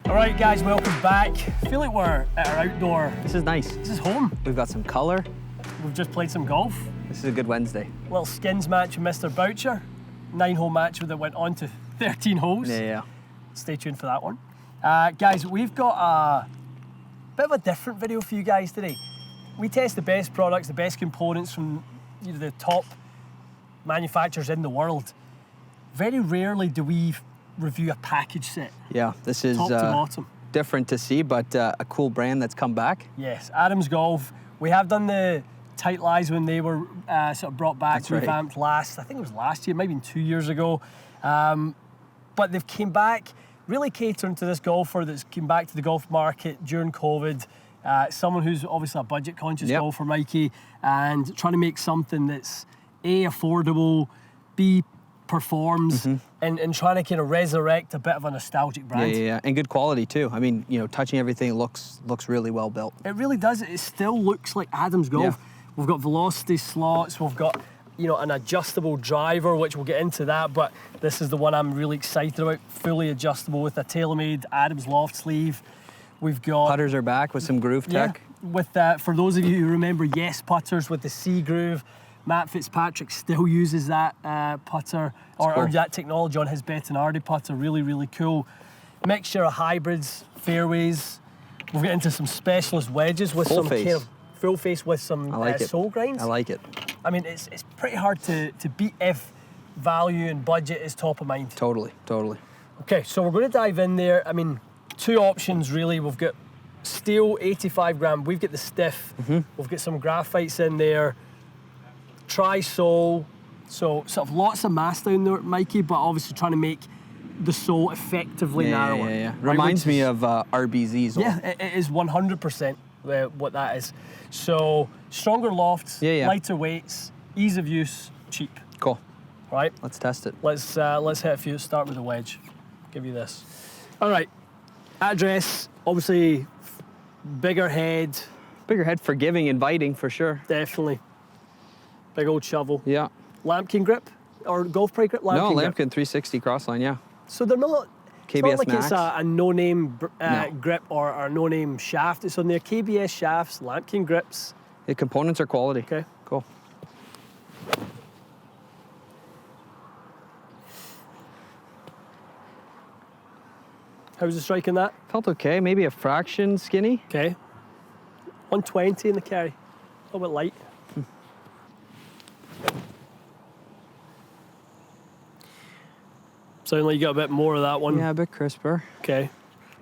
All right, guys, welcome back. I feel like we're at our outdoor. This is nice. This is home. We've got some color. We've just played some golf. This is a good Wednesday. Little skins match with Mr. Boucher. 9-hole match that went on to 13 holes. Yeah. Stay tuned for that one. Guys, we've got a bit of a different video for you guys today. We test the best products, the best components from the top manufacturers in the world. Very rarely do we review a package set. Yeah, this is top to bottom. Different to see, but a cool brand that's come back. Yes, Adams Golf. We have done the tight lies when they were sort of brought back, That's right. revamped last, I think it was last year, maybe 2 years ago. But they've came back, really catering to this golfer that's came back to the golf market during COVID. Someone who's obviously a budget conscious golfer, Mikey, and trying to make something that's A, affordable, B, performs, and trying to kind of resurrect a bit of a nostalgic brand. Yeah, and good quality too. I mean, touching everything looks really well built. It really does. It still looks like Adams Golf. Yeah. We've got velocity slots. We've got an adjustable driver, which we'll get into that. But this is the one I'm really excited about. Fully adjustable with a TaylorMade Adams loft sleeve. We've got putters are back with some groove tech. With for those of you who remember, yes putters with the C groove. Matt Fitzpatrick still uses that putter or that technology on his Bettinardi putter. Really, really cool. Mixture of hybrids, fairways. We'll get into some specialist wedges with Full some face. kind of full face with some sole grinds. I like it. I mean, it's pretty hard to beat if value and budget is top of mind. Totally. Okay, so we're going to dive in there. I mean, two options really. We've got steel 85 gram. We've got the stiff. We've got some graphites in there. Tri-sole, so sort of lots of mass down there, Mikey, but obviously trying to make the sole effectively narrower. Yeah. Reminds me of RBZ's. Yeah, it is 100% what that is. So stronger lofts, lighter weights, ease of use, cheap. Cool. Right. Let's test it. Let's hit a few. Start with the wedge. Give you this. All right. Address, obviously, bigger head. Bigger head, forgiving, inviting for sure. Definitely. Big old shovel. Yeah. Lambkin grip or golf pride grip? No, Lambkin Lambkin 360 crossline, yeah. So they're not. KBS it's not like Max. it's a no-name No. grip or a no-name shaft. It's on their KBS shafts, Lambkin grips. The components are quality. Okay. Cool. How's the strike in that? Felt okay, maybe a fraction skinny. Okay. 120 in the carry. A little bit light. Sound like you got a bit more of that one. Yeah, a bit crisper. Okay.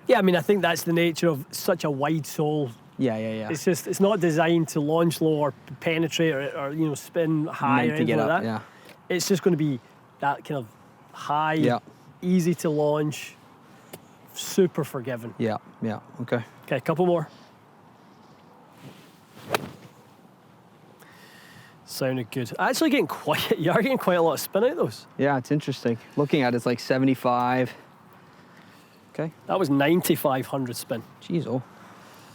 Yeah, I mean, I think that's the nature of such a wide sole. Yeah. It's not designed to launch low or penetrate or spin high or anything like that. Yeah. It's just going to be that kind of high, easy to launch, super forgiving. Yeah. Okay. Okay, a couple more. Sounded good. Actually you are getting quite a lot of spin out of those. Yeah, it's interesting. Looking at it's like 75. Okay. That was 9,500 spin. Jeez,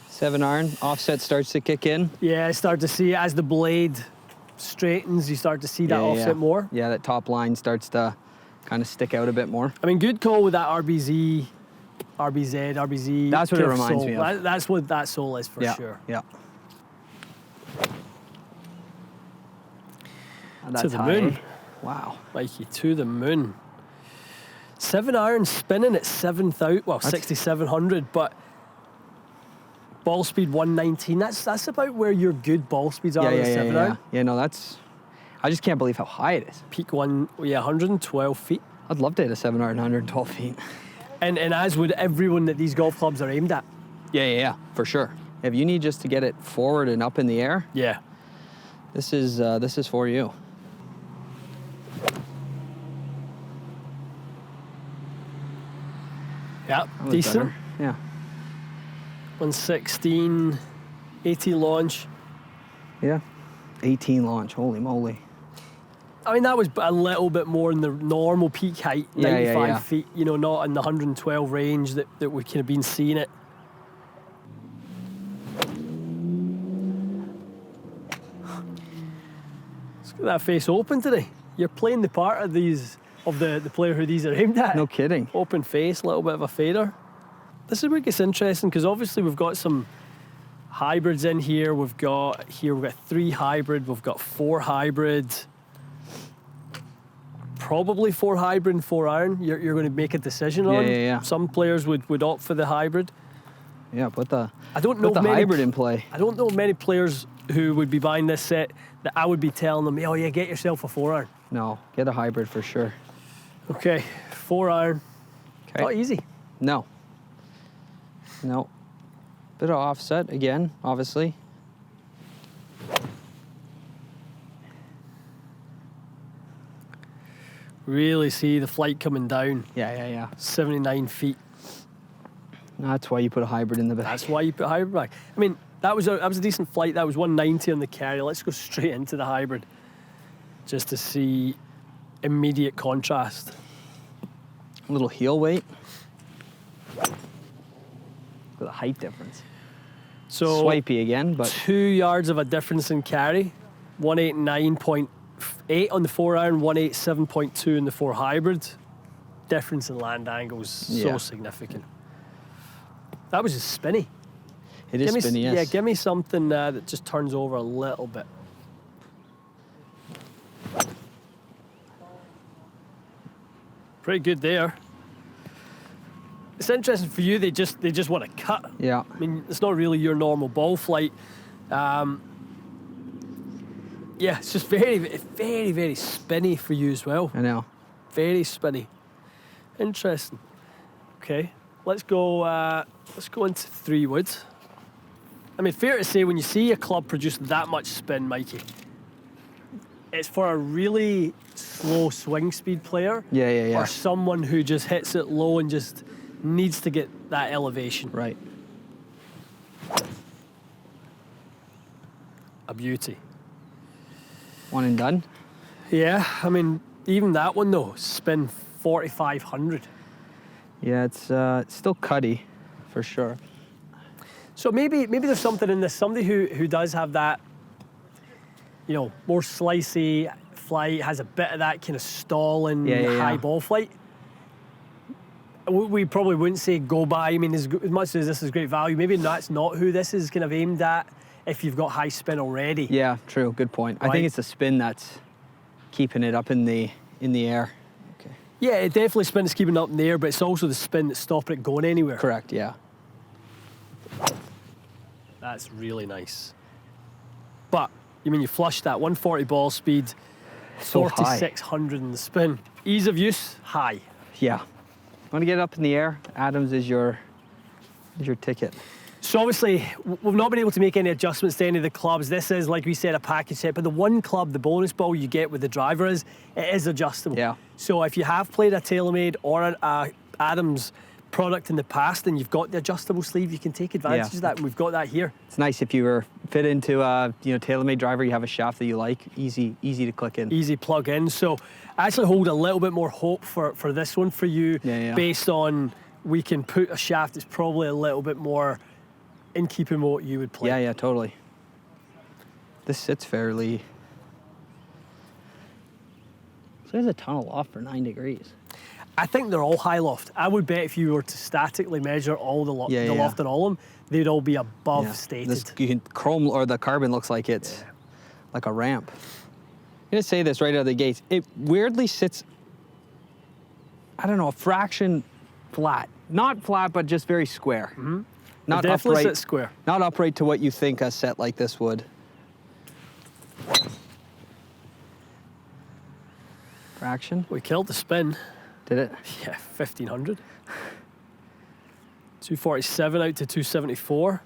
7-iron, offset starts to kick in. Yeah, I start to see as the blade straightens, you start to see that offset more. Yeah, that top line starts to kind of stick out a bit more. I mean, good call with that RBZ. That's what it reminds sole. me of. That's what that sole is for sure. Yeah. And To that's the high. moon. Wow. Mikey, to the moon. 7-iron spinning at 6,700, but ball speed 119. That's about where your good ball speeds are with 7-iron. Yeah, no, that's... I just can't believe how high it is. Peak 112 feet. I'd love to hit a 7-iron 112 feet. And as would everyone that these golf clubs are aimed at. Yeah, for sure. If you need just to get it forward and up in the air, this is for you. Yeah, That was decent. better. Yeah. 116, 18 launch. Yeah. 18 launch, holy moly. I mean, that was a little bit more in the normal peak height, 95 feet, not in the 112 range that we kind of been seeing it. Let's get that face open today. You're playing the part of the player who these are aimed at. No kidding. Open face, a little bit of a fader. this is where it gets interesting, because obviously we've got some hybrids in here. We've got 3 hybrid, we've got 4 hybrid. Probably 4 hybrid and 4 iron. You're going to make a decision on. Yeah. Some players would opt for the hybrid. Yeah, put the hybrid in play. I don't know many players who would be buying this set that I would be telling them, oh yeah, get yourself a 4 iron. No, get a hybrid for sure. Okay, 4 iron. Okay. Not easy. No. Bit of offset again, obviously. Really see the flight coming down. Yeah. 79 feet. That's why you put a hybrid in the back. That's why you put a hybrid back. I mean, that was a decent flight. That was 190 on the carry. Let's go straight into the hybrid, just to see immediate contrast. A little heel weight. With a height difference. So swipey again, but 2 yards of a difference in carry. 189.8 on the 4 iron, 187.2 in the 4 hybrid. Difference in land angles so significant. That was just spinny. It is spinny, yes. Yeah, give me something that just turns over a little bit. Pretty good there. It's interesting for you. They just want to cut. Yeah. I mean, it's not really your normal ball flight. Yeah, it's just very, very spinny for you as well. I know. Very spinny. Interesting. Okay, let's go into 3 wood. I mean, fair to say, when you see a club produce that much spin, Mikey, it's for a really slow swing speed player. Yeah. Or someone who just hits it low and just needs to get that elevation. Right. A beauty. One and done? Yeah, I mean, even that one though, spin 4,500. Yeah, it's still cutty, for sure. So maybe there's something in this. Somebody who does have that, you know, more slicey flight, has a bit of that kind of stalling high ball flight. We probably wouldn't say go buy. I mean, as much as this is great value, maybe that's not who this is kind of aimed at if you've got high spin already. Yeah, true. Good point. Right? I think it's the spin that's keeping it up in the air. Okay. Yeah, it definitely spin is keeping it up in the air, but it's also the spin that's stopping it going anywhere. Correct. Yeah. That's really nice. But you flush that 140 ball speed, so 4,600 in the spin. Ease of use, high. Yeah. Want to get it up in the air? Adams is your ticket. So obviously, we've not been able to make any adjustments to any of the clubs. This is, like we said, a package set, but the one club, the bonus ball you get with the driver it is adjustable. Yeah. So if you have played a TaylorMade or an Adams product in the past and you've got the adjustable sleeve, you can take advantage of that, and we've got that here. It's nice if you were fit into a TaylorMade driver, you have a shaft that you like, easy to click in. Easy plug in. So I actually hold a little bit more hope for this one for you, based on we can put a shaft that's probably a little bit more in keeping with what you would play. Yeah, totally. This sits fairly. So there's a ton of loft for 9 degrees. I think they're all high loft. I would bet if you were to statically measure all the loft on all of them, they'd all be above stated. This chrome or the carbon looks like it's like a ramp. I'm gonna say this right out of the gates. It weirdly sits, I don't know, a fraction flat. Not flat, but just very square. Mm-hmm. Not it definitely upright, sits square. Not upright to what you think a set like this would. Fraction. We killed the spin. Did it? Yeah, 1,500. 247 out to 274.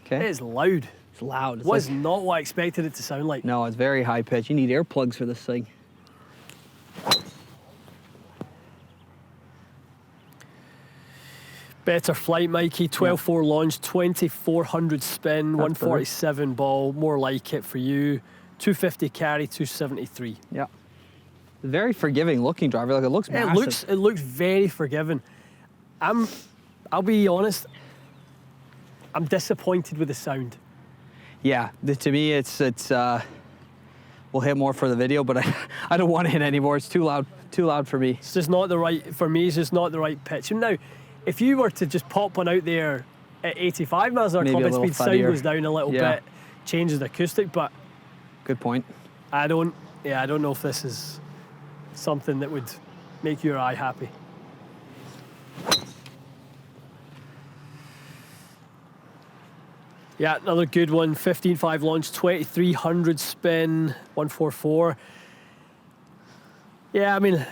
Okay. It is loud. It's loud. It's was not what I expected it to sound like. No, it's very high pitch. You need earplugs for this thing. Better flight, Mikey. 12.4 launch, 2,400 spin, That's 147 better. Ball. More like it for you. 250 carry, 273. Yeah. Very forgiving looking driver. Like, it looks massive. It looks very forgiving. I'll be honest, I'm disappointed with the sound. Yeah, to me it's we'll hit more for the video, but I don't want to hit anymore. It's too loud for me. It's just not the right, for me, it's just not the right pitch. And now, if you were to just pop one out there at 85 miles an hour Maybe a club little speed, sound thuddier. goes down a little Yeah. bit, changes the acoustic, but Good point. I don't know if this is something that would make your eye happy. Yeah, another good one. 15.5 launch, 2300 spin, 144. Yeah, I mean,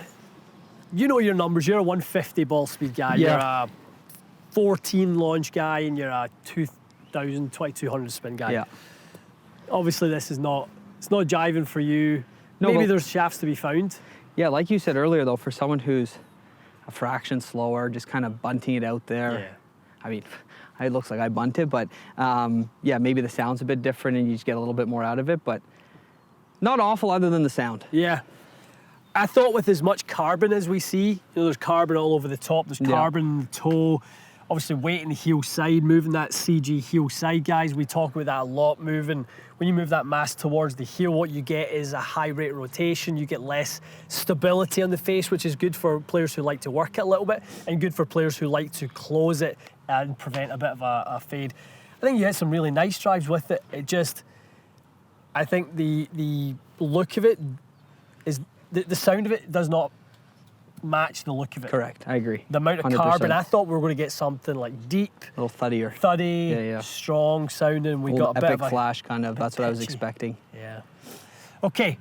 you know your numbers. You're a 150 ball speed guy. Yeah. You're a 14 launch guy, and you're a 2200 spin guy. Yeah. Obviously, it's not jiving for you. No, Maybe but- there's shafts to be found. Yeah, like you said earlier, though, for someone who's a fraction slower, just kind of bunting it out there. Yeah. I mean, it looks like I bunted, but yeah, maybe the sound's a bit different and you just get a little bit more out of it, but not awful other than the sound. Yeah. I thought with as much carbon as we see, there's carbon all over the top, there's carbon in the toe, obviously weight in the heel side, moving that CG heel side, guys. We talk about that a lot, moving. When you move that mass towards the heel, what you get is a high rate of rotation. You get less stability on the face, which is good for players who like to work it a little bit, and good for players who like to close it and prevent a bit of a fade. I think you hit some really nice drives with it. It just, I think the look of it is, the sound of it does not match the look of it. Correct, I agree. The amount of 100%. carbon, I thought we were going to get something like deep, A little thuddier. thuddy, Yeah. strong sounding. We got a bit epic of a flash kind of, that's what I was pitchy. expecting. Yeah. Okay.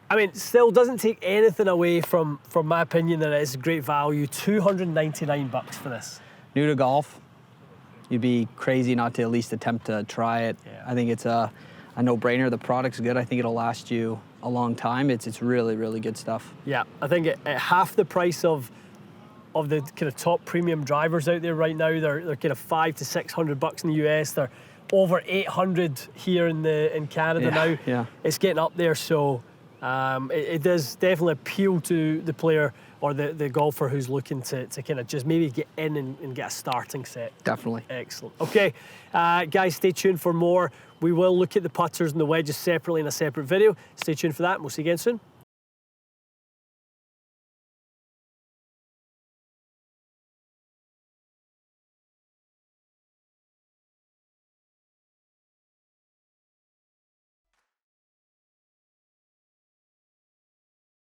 I mean, still doesn't take anything away from my opinion that it is great value. $299 for this. New to golf, you'd be crazy not to at least attempt to try it. Yeah. I think it's a no-brainer. The product's good. I think it'll last you a long time. It's really, really good stuff. Yeah, I think at half the price of the kind of top premium drivers out there right now, they're kind of $500 to $600 in the US. They're over 800 here in Canada now. Yeah. It's getting up there, so it does definitely appeal to the player or the golfer who's looking to kind of just maybe get in and get a starting set. Definitely. Excellent. Okay, guys, stay tuned for more. We will look at the putters and the wedges separately in a separate video. Stay tuned for that, and we'll see you again soon.